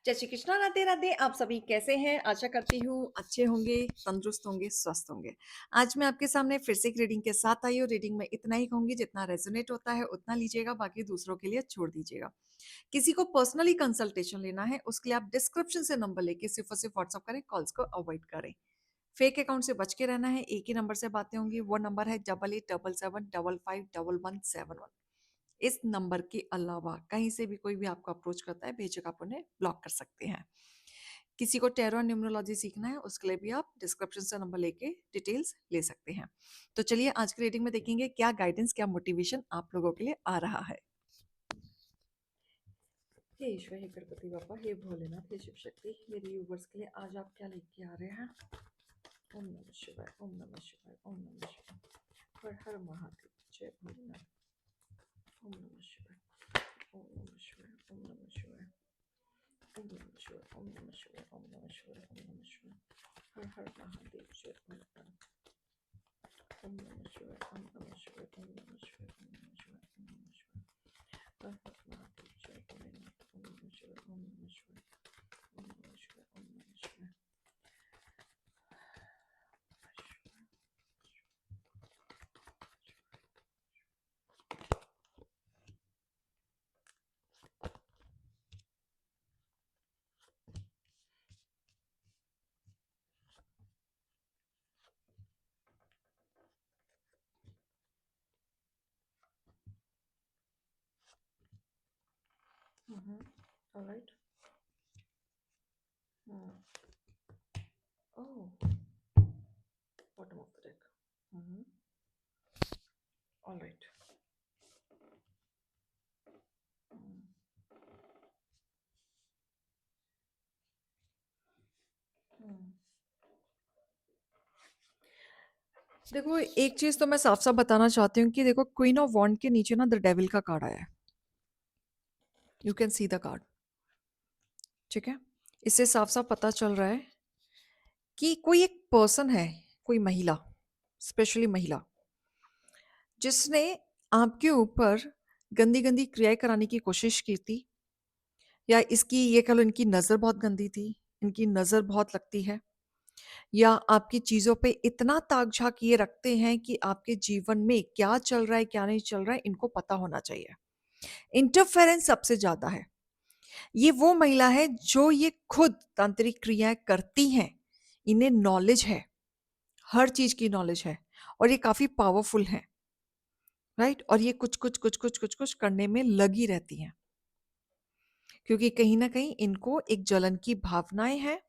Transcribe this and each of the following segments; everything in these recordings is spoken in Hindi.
जय श्री कृष्णा, राधे राधे। आप सभी कैसे हैं? आशा करती हूँ अच्छे होंगे, तंदुरुस्त होंगे, स्वस्थ होंगे। आज मैं आपके सामने फिर से एक रीडिंग के साथ आई हूँ। रीडिंग में इतना ही कहूंगी, जितना रेजोनेट होता है उतना लीजिएगा, बाकी दूसरों के लिए छोड़ दीजिएगा। किसी को पर्सनली कंसल्टेशन लेना है, उसके लिए आप डिस्क्रिप्शन से नंबर लेके सिर्फ और सिर्फ व्हाट्सअप करें, कॉल्स को अवॉइड करें। फेक अकाउंट से बच के रहना है। एक ही नंबर से बातें होंगी, वो नंबर है 8877755111। इस नंबर के अलावा कहीं से भी कोई भी आपको अप्रोच करता है, बेझिझक आप उन्हें ब्लॉक कर सकते हैं। किसी को टैरो और न्यूमरोलॉजी सीखना है, उसके लिए भी आप डिस्क्रिप्शन से नंबर लेके डिटेल्स ले सकते हैं। तो चलिए आज की रीडिंग में देखेंगे क्या गाइडेंस, क्या मोटिवेशन आप लोगों के लिए आ रहा है। हे ईश्वर, हे गणपति बापा, हे भोलेनाथ, हे शिव शक्ति, मेरे व्यूवर्स के लिए आज आप क्या लेके आ रहे हैं। ओम नमः शिवाय, ओम नमः शिवाय, ओम नमः शिवाय। हर हर महादेव, जय भोलेनाथ। ओम नमः शिवाय, ओम नमः शिवाय, ओम नमः शिवाय, ओम नमः शिवाय, ओम नमः शिवाय, ओम नमः शिवाय, ओम नमः शिवाय। हर हर महादेव, जय भोलेनाथ। ओम नमः शिवाय, ओम नमः शिवाय, ओम नमः शिवाय, ओम नमः शिवाय, ओम नमः शिवाय। हर हर महादेव, जय भोलेनाथ। ओम नमः शिवाय, ओम नमः शिवाय, ओम नमः शिवाय, ओम नमः शिवाय। All right. Oh, bottom of the deck. All right. देखो, एक चीज तो मैं साफ साफ बताना चाहती हूँ कि देखो, क्वीन ऑफ वॉन्ड के नीचे ना द डेविल का कार्ड आया है। You can see the card. ठीक है, इससे साफ साफ पता चल रहा है कि कोई एक पर्सन है, कोई महिला, स्पेशली महिला, जिसने आपके ऊपर गंदी गंदी क्रियाएं कराने की कोशिश की थी, या इसकी ये कह लो इनकी नज़र बहुत गंदी थी, इनकी नज़र बहुत लगती है, या आपकी चीज़ों पे इतना ताक झांक ये रखते हैं कि आपके जीवन में क्या चल रहा है क्या नहीं चल रहा है इनको पता होना चाहिए। इंटरफेरेंस सबसे ज़्यादा है। ये वो महिला है जो ये खुद तांत्रिक क्रियाएं करती हैं, इन्हें नॉलेज है, हर चीज़ की नॉलेज है, और ये काफ़ी पावरफुल हैं, राइट। और ये कुछ कुछ कुछ कुछ कुछ कुछ करने में लगी रहती हैं, क्योंकि कहीं ना कहीं इनको एक जलन की भावनाएं हैं।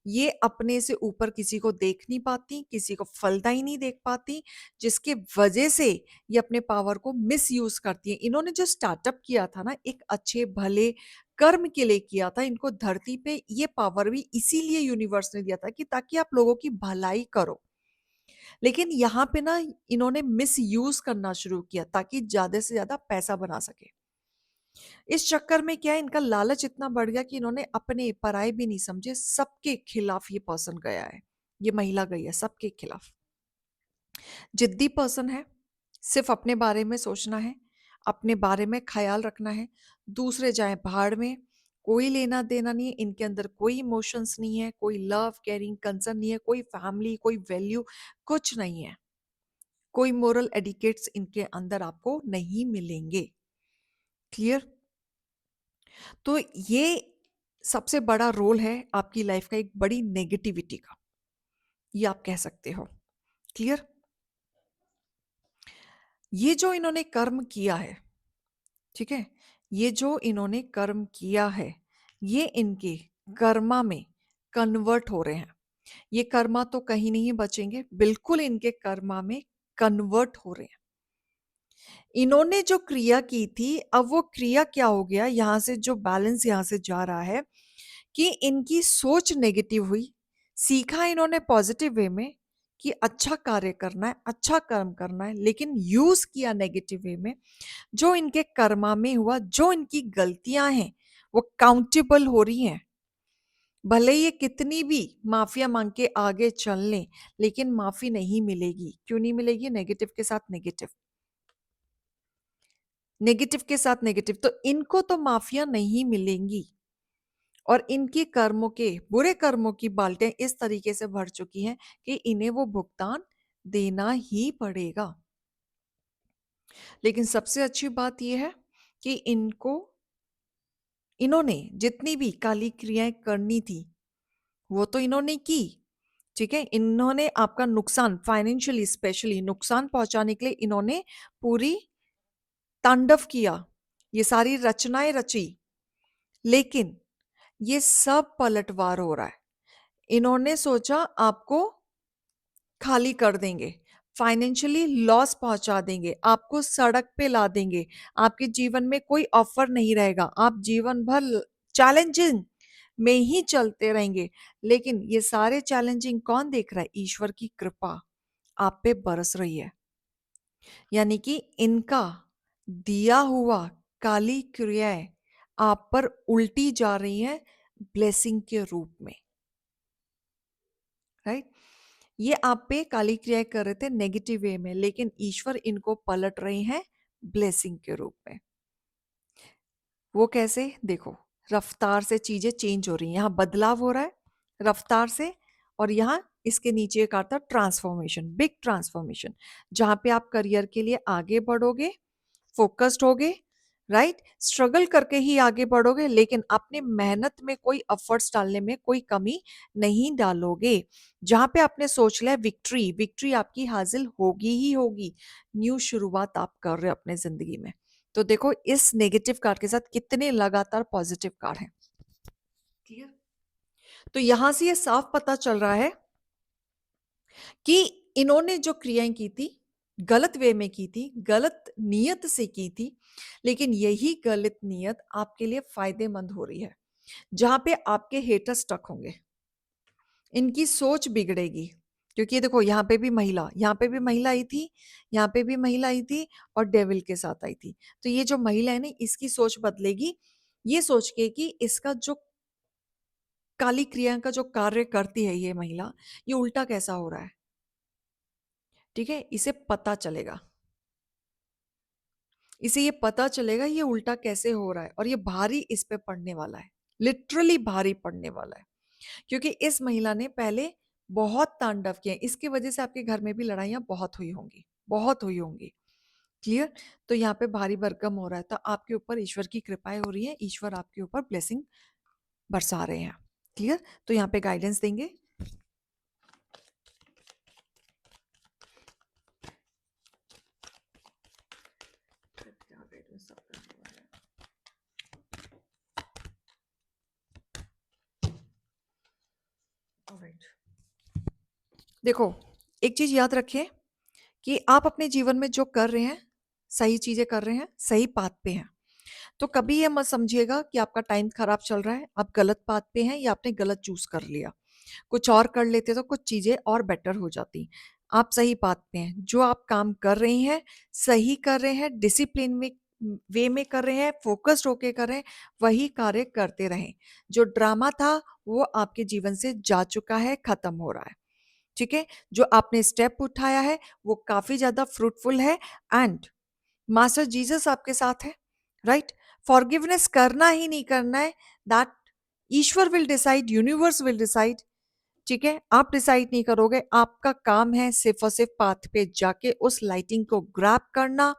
ये अपने से ऊपर किसी को देख नहीं पाती, किसी को फलता ही नहीं देख पाती, जिसके वजह से ये अपने पावर को मिस यूज करती है। इन्होंने जो स्टार्टअप किया था ना, एक अच्छे भले कर्म के लिए किया था। इनको धरती पे ये पावर भी इसीलिए यूनिवर्स ने दिया था कि ताकि आप लोगों की भलाई करो। लेकिन यहाँ पे ना इन्होंने मिस यूज करना शुरू किया ताकि ज्यादा से ज्यादा पैसा बना सके। इस चक्कर में क्या है, इनका लालच इतना बढ़ गया कि इन्होंने अपने पराये भी नहीं समझे, सबके खिलाफ ये पर्सन गया है, ये महिला गई है सबके खिलाफ। जिद्दी पर्सन है, सिर्फ अपने बारे में सोचना है, अपने बारे में ख्याल रखना है, दूसरे जाए भाड़ में, कोई लेना देना नहीं है। इनके अंदर कोई इमोशंस नहीं है, कोई लव केयरिंग कंसर्न नहीं है, कोई फैमिली, कोई वैल्यू, कुछ नहीं है। कोई मोरल एडिकेट्स इनके अंदर आपको नहीं मिलेंगे। क्लियर। तो ये सबसे बड़ा रोल है आपकी लाइफ का, एक बड़ी नेगेटिविटी का, ये आप कह सकते हो। क्लियर। ये जो इन्होंने कर्म किया है, ठीक है, ये जो इन्होंने कर्म किया है, ये इनके कर्मा में कन्वर्ट हो रहे हैं। ये कर्मा तो कहीं नहीं बचेंगे, बिल्कुल इनके कर्मा में कन्वर्ट हो रहे हैं। इन्होंने जो क्रिया की थी, अब वो क्रिया क्या हो गया, यहां से जो बैलेंस यहां से जा रहा है कि इनकी सोच नेगेटिव हुई। सीखा इन्होंने पॉजिटिव वे में कि अच्छा कार्य करना है, अच्छा कर्म करना है, लेकिन यूज किया नेगेटिव वे में। जो इनके कर्मा में हुआ, जो इनकी गलतियां हैं वो काउंटेबल हो रही हैं। भले ये कितनी भी माफिया मांग के आगे चल लें, लेकिन माफी नहीं मिलेगी। क्यों नहीं मिलेगी? नेगेटिव के साथ नेगेटिव, नेगेटिव के साथ नेगेटिव, तो इनको तो माफिया नहीं मिलेंगी। और इनकी कर्मों के बुरे कर्मों की बाल्टें इस तरीके से भर चुकी हैं कि इन्हें वो भुगतान देना ही पड़ेगा। लेकिन सबसे अच्छी बात यह है कि इन्होंने जितनी भी काली क्रियाएं करनी थी वो तो इन्होंने की। ठीक है, इन्होंने आपका नुकसान फाइनेंशियली स्पेशली नुकसान पहुंचाने के लिए इन्होंने पूरी तांडव किया, ये सारी रचनाएं रची। लेकिन ये सब पलटवार हो रहा है। इन्होंने सोचा आपको खाली कर देंगे, फाइनेंशियली लॉस पहुंचा देंगे, आपको सड़क पे ला देंगे, आपके जीवन में कोई ऑफर नहीं रहेगा, आप जीवन भर चैलेंजिंग में ही चलते रहेंगे। लेकिन ये सारे चैलेंजिंग कौन देख रहा है? ईश्वर की कृपा आप पे बरस रही है। यानी कि इनका दिया हुआ काली क्रियाएं आप पर उल्टी जा रही हैं ब्लेसिंग के रूप में। राइट, ये आप पे काली क्रियाएं कर रहे थे नेगेटिव वे में, लेकिन ईश्वर इनको पलट रहे हैं ब्लेसिंग के रूप में। वो कैसे? देखो, रफ्तार से चीजें चेंज हो रही हैं, यहाँ बदलाव हो रहा है रफ्तार से, और यहाँ इसके नीचे एक आता ट्रांसफॉर्मेशन, बिग ट्रांसफॉर्मेशन, जहां पे आप करियर के लिए आगे बढ़ोगे, फोकस्ड होगे, राइट, स्ट्रगल करके ही आगे बढ़ोगे, लेकिन अपने मेहनत में कोई एफर्ट्स डालने में कोई कमी नहीं डालोगे। जहां पे आपने सोच लिया विक्ट्री, विक्ट्री आपकी हासिल होगी ही होगी। न्यू शुरुआत आप कर रहे हो अपने जिंदगी में। तो देखो इस नेगेटिव कार्ड के साथ कितने लगातार पॉजिटिव कार्ड हैं। क्लियर? तो यहां से ये साफ पता चल रहा है कि इन्होंने जो क्रियाएं की थी गलत वे में की थी, गलत नियत से की थी, लेकिन यही गलत नियत आपके लिए फायदेमंद हो रही है। जहां पे आपके हेटर स्टक होंगे, इनकी सोच बिगड़ेगी। क्योंकि देखो यहाँ पे भी महिला, यहाँ पे भी महिला आई थी, यहाँ पे भी महिला आई थी, और डेविल के साथ आई थी। तो ये जो महिला है ना, इसकी सोच बदलेगी, ये सोच के कि इसका जो काली क्रिया का जो कार्य करती है ये महिला, ये उल्टा कैसा हो रहा है। ठीक है, इसे पता चलेगा, इसे ये पता चलेगा ये उल्टा कैसे हो रहा है, और ये भारी इस पे पड़ने वाला है, लिटरली भारी पड़ने वाला है। क्योंकि इस महिला ने पहले बहुत तांडव किए, इसकी वजह से आपके घर में भी लड़ाइयां बहुत हुई होंगी, बहुत हुई होंगी। क्लियर? तो यहाँ पे भारी भरकम हो रहा है, तो आपके ऊपर ईश्वर की कृपाएं हो रही है, ईश्वर आपके ऊपर ब्लेसिंग बरसा रहे हैं। क्लियर? तो यहाँ पे गाइडेंस देंगे। देखो, एक चीज याद रखिए कि आप अपने जीवन में जो कर रहे हैं, सही चीजें कर रहे हैं, सही पाथ पे हैं। तो कभी ये मत समझिएगा कि आपका टाइम खराब चल रहा है, आप गलत पाथ पे हैं, या आपने गलत चूज कर लिया। कुछ और कर लेते तो कुछ चीजें और बेटर हो जाती। आप सही पाथ पे हैं, जो आप काम कर रहे हैं सही कर रहे हैं, डिसिप्लिन में वे में कर रहे हैं, फोकस्ड होके कर रहे हैं, वही कार्य करते रहें। जो ड्रामा था वो आपके जीवन से जा चुका है, खत्म हो रहा है। ठीक है, जो आपने स्टेप उठाया है वो काफी ज्यादा फ्रूटफुल है, एंड मास्टर जीसस आपके साथ है। राइट, फॉरगिवनेस करना ही नहीं करना है, that Ishwar will decide, universe will decide. ठीक है, आप डिसाइड नहीं करोगे, आपका काम है सिर्फ और सिर्फ पाथ पे जाके उस लाइटिंग को ग्रैब करना,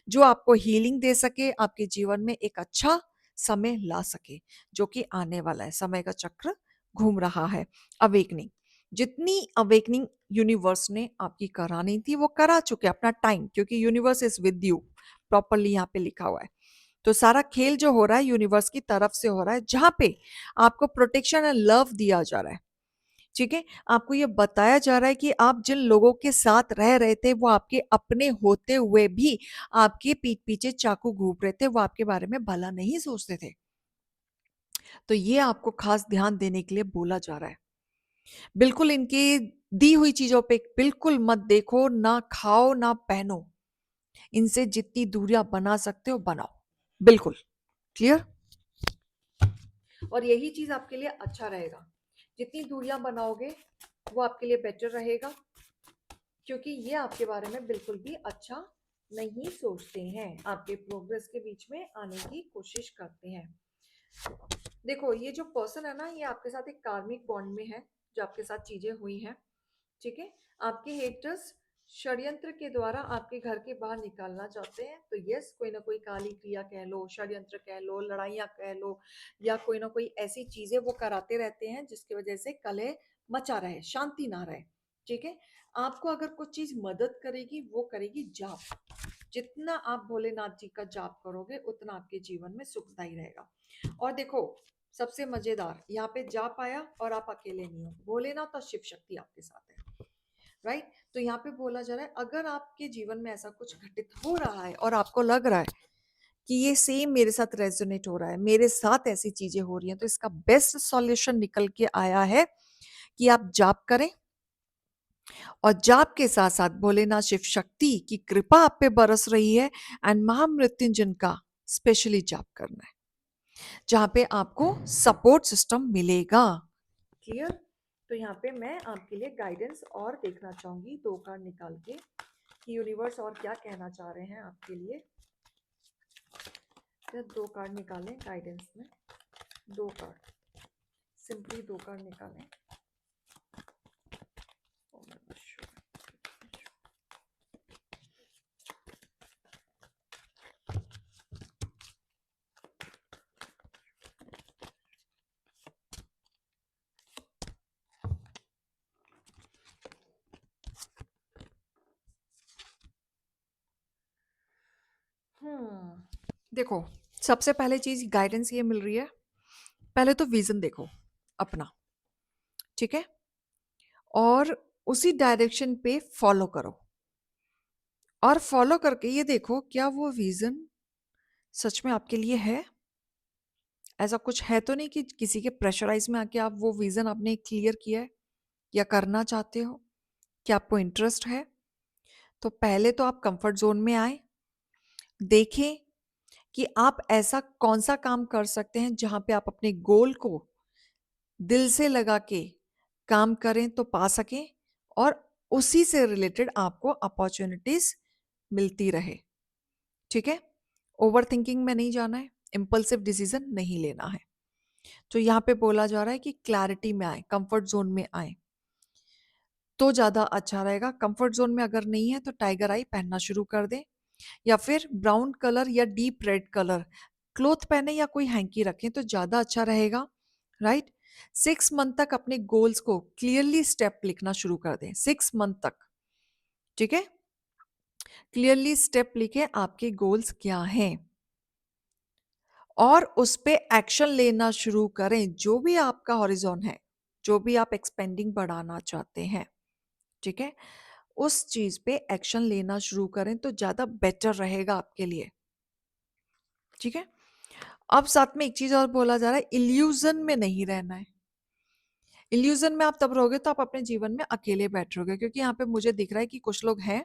जो आपको हीलिंग दे सके, आपके जीवन में एक अच्छा समय ला सके, जो कि आने वाला है। समय का चक्र घूम रहा है। अवेकनिंग, जितनी अवेकनिंग यूनिवर्स ने आपकी करानी थी वो करा चुके अपना टाइम, क्योंकि universe is with you, properly यहाँ पे लिखा हुआ है। तो सारा खेल जो हो रहा है यूनिवर्स की तरफ से हो रहा है, जहां पे आपको प्रोटेक्शन एंड लव दिया जा रहा है। ठीक है, आपको ये बताया जा रहा है कि आप जिन लोगों के साथ रह रहे थे वो आपके अपने होते हुए भी आपके पीठ पीछे चाकू घूप रहे थे, वो आपके बारे में भला नहीं सोचते थे। तो ये आपको खास ध्यान देने के लिए बोला जा रहा है। बिल्कुल इनकी दी हुई चीजों पे बिल्कुल मत देखो, ना खाओ ना पहनो, इनसे जितनी दूरियां बना सकते हो बनाओ। बिल्कुल क्लियर? और यही चीज आपके लिए अच्छा रहेगा, जितनी दूरियां बनाओगे वो आपके लिए बेटर रहेगा, क्योंकि ये आपके बारे में बिल्कुल भी अच्छा नहीं सोचते हैं, आपके प्रोग्रेस के बीच में आने की कोशिश करते हैं। देखो ये जो पर्सन है ना, ये आपके साथ एक कार्मिक बॉन्ड में है, जो आपके साथ चीजें हुई हैं, ठीक है। आपके हेटर्स षड्यंत्र के द्वारा आपके घर के बाहर निकालना चाहते हैं, तो यस, कोई ना कोई काली क्रिया कह लो, षड्यंत्र कह लो, लड़ाइयाँ कह लो, या कोई ना कोई ऐसी चीजें वो कराते रहते हैं जिसकी वजह से कलह मचा रहे, शांति ना रहे, ठीक है। आपको अगर कुछ चीज मदद करेगी, वो करेगी जाप। जितना आप भोलेनाथ जी का जाप करोगे, उतना आपके जीवन में सुखदायी रहेगा। और देखो, सबसे मजेदार, यहाँ पे जाप आया और आप अकेले नहीं हो, भोलेनाथ और शिव शक्ति आपके साथ है, राइट। तो यहाँ पे बोला जा रहा है, अगर आपके जीवन में ऐसा कुछ घटित हो रहा है और आपको लग रहा है कि ये सेम मेरे साथ रेजोनेट हो रहा है, मेरे साथ ऐसी चीजें हो रही हैं, तो इसका बेस्ट सॉल्यूशन निकल के आया है कि आप जाप करें, और जाप के साथ साथ भोलेनाथ शिव शक्ति की कृपा आप पे बरस रही है, एंड महामृत्युंजन का स्पेशली जाप करना है, जहां पे आपको सपोर्ट सिस्टम मिलेगा। क्लियर। तो यहाँ पे मैं आपके लिए गाइडेंस और देखना चाहूंगी, 2 कार्ड निकाल के, कि यूनिवर्स और क्या कहना चाह रहे हैं आपके लिए। तो 2 कार्ड निकालें गाइडेंस में, 2 कार्ड, सिंपली 2 कार्ड निकालें। ओम नमः शिवाय। देखो, सबसे पहले चीज गाइडेंस ये मिल रही है, पहले तो विजन देखो अपना, ठीक है, और उसी डायरेक्शन पे फॉलो करो, और फॉलो करके ये देखो क्या वो विजन सच में आपके लिए है। ऐसा कुछ है तो नहीं कि किसी के प्रेशराइज में आके आप वो विजन आपने क्लियर किया है या करना चाहते हो, कि आपको इंटरेस्ट है। तो पहले तो आप कंफर्ट जोन में आए, देखें कि आप ऐसा कौन सा काम कर सकते हैं जहां पे आप अपने गोल को दिल से लगा के काम करें तो पा सकें, और उसी से रिलेटेड आपको अपॉर्चुनिटीज मिलती रहे, ठीक है। ओवर थिंकिंग में नहीं जाना है, इम्पल्सिव डिसीजन नहीं लेना है। तो यहाँ पे बोला जा रहा है कि क्लैरिटी में आए, कंफर्ट जोन में आए तो ज्यादा अच्छा रहेगा। कंफर्ट जोन में अगर नहीं है तो टाइगर आई पहनना शुरू कर दें, या फिर ब्राउन कलर या डीप रेड कलर क्लोथ पहने, या कोई हैंकी रखें तो ज्यादा अच्छा रहेगा, राइट। 6 मंथ तक अपने गोल्स को क्लियरली स्टेप लिखना शुरू कर दें, 6 मंथ तक, ठीक है। क्लियरली स्टेप लिखे आपके गोल्स क्या हैं, और उस पे एक्शन लेना शुरू करें, जो भी आपका हॉरिजॉन है, जो भी आप एक्सपेंडिंग बढ़ाना चाहते हैं, ठीक है, उस चीज पे एक्शन लेना शुरू करें तो ज्यादा बेटर रहेगा आपके लिए, ठीक है। अब साथ में एक चीज और बोला जा रहा है, इल्यूजन में नहीं रहना है। इल्यूजन में आप तब रहोगे तो आप अपने जीवन में अकेले बैठ रहोगे, क्योंकि यहाँ पे मुझे दिख रहा है कि कुछ लोग हैं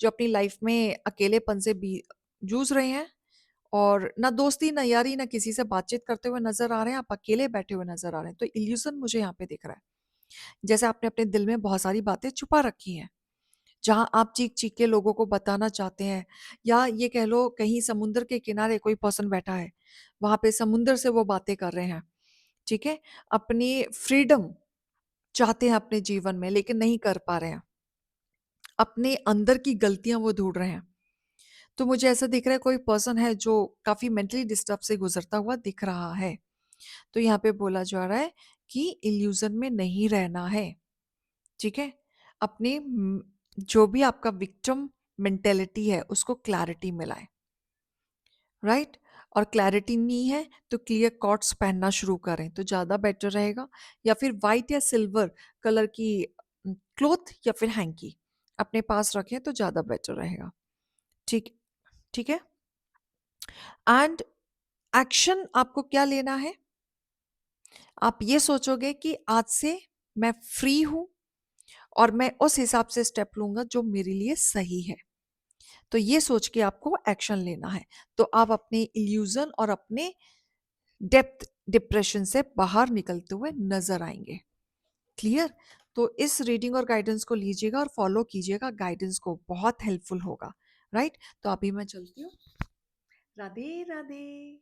जो अपनी लाइफ में अकेलेपन से भी जूझ रहे हैं, और ना दोस्ती ना यारी ना किसी से बातचीत करते हुए नजर आ रहे हैं, आप अकेले बैठे हुए नजर आ रहे हैं। तो इल्यूजन मुझे यहाँ पे दिख रहा है, जैसे आपने अपने दिल में बहुत सारी बातें छुपा रखी हैं, जहां आप चीख चीख के लोगों को बताना चाहते हैं, या ये कह लो कहीं समुद्र के किनारे कोई पर्सन बैठा है, वहां पे समुद्र से वो बातें कर रहे हैं, ठीक है। अपनी फ्रीडम चाहते हैं अपने जीवन में, लेकिन नहीं कर पा रहे हैं, अपने अंदर की गलतियां वो ढूंढ रहे हैं। तो मुझे ऐसा दिख रहा है कोई पर्सन है जो काफी मेंटली डिस्टर्ब से गुजरता हुआ दिख रहा है। तो यहाँ पे बोला जा रहा है कि इल्यूजन में नहीं रहना है, ठीक है। अपने जो भी आपका विक्टिम मेंटेलिटी है उसको क्लैरिटी मिलाए, राइट। और क्लैरिटी नहीं है तो क्लियर कॉर्ड्स पहनना शुरू करें तो ज्यादा बेटर रहेगा, या फिर वाइट या सिल्वर कलर की क्लोथ या फिर हैंकी अपने पास रखें तो ज्यादा बेटर रहेगा, ठीक, ठीक है। एंड एक्शन आपको क्या लेना है, आप ये सोचोगे कि आज से मैं फ्री हूं, और मैं उस हिसाब से स्टेप लूंगा जो मेरे लिए सही है। तो ये सोच के आपको एक्शन लेना है, तो आप अपने इल्यूजन और अपने डेप्थ डिप्रेशन से बाहर निकलते हुए नजर आएंगे। क्लियर। तो इस रीडिंग और गाइडेंस को लीजिएगा और फॉलो कीजिएगा, गाइडेंस को बहुत हेल्पफुल होगा, राइट। तो अभी मैं चलती हूँ, राधे राधे।